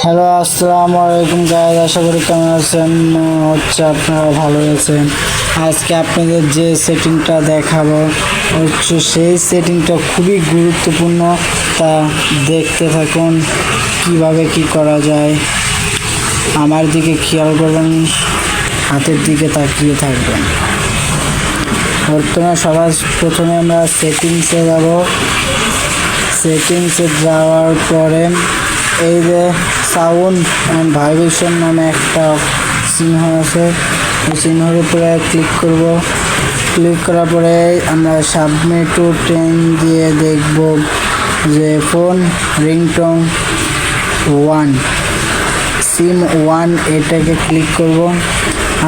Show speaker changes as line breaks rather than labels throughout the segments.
Hello, আসসালামু আলাইকুম guys. আশা করি কেমন আছেন। আপনারা ভালো আছেন। আজকে আপনাদের যে সেটিংটা দেখাবো সেই সেটিংটা খুবই গুরুত্বপূর্ণ। তা দেখতে থাকুন কিভাবে কি করা যায়। আমার দিকে খেয়াল করবেন, হাতের দিকে তাকিয়ে থাকবেন। সবার প্রথমে আমরা সেটিংসে যাব। সেটিংসে যাওয়ার পরে এই যে সাউন্ড অ্যান্ড ভাইব্রেশন নামে একটা চিহ্ন আছে, ওই চিহ্নের উপরে ক্লিক করব। ক্লিক করার পরে আমরা সাবমিট টু টেন দিয়ে দেখব যে ফোন রিংটোন 1 সিম 1 এটাকে ক্লিক করব।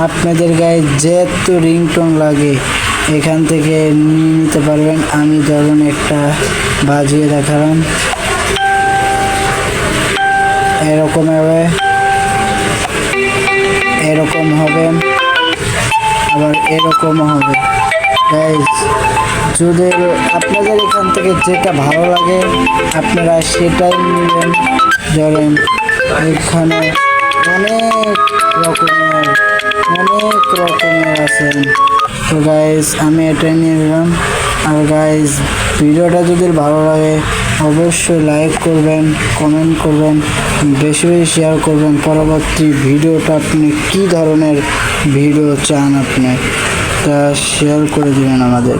আপনাদের গায়ে যেহেতু রিংটোন লাগে এখান থেকে নিয়ে নিতে পারবেন। আমি ধরুন একটা বাজিয়ে দেখালাম, এরকম হবে, এরকম হবে, আবার এরকমও হবে। গাইজ, যদি আপনাদের এখান থেকে যেটা ভালো লাগে আপনারা সেটাই নেবেন। ধরেন এখানে অনেক রকমের আছে। তো গাইজ আমি এটাই নিয়ে নিলাম। আর গাইজ, ভিডিওটা যদি ভালো লাগে অবশ্যই লাইক করবেন, কমেন্ট করবেন, বেশি বেশি শেয়ার করবেন। পরবর্তী ভিডিওটা আপনি কী ধরনের ভিডিও চান আপনি তা শেয়ার করে দেবেন আমাদের।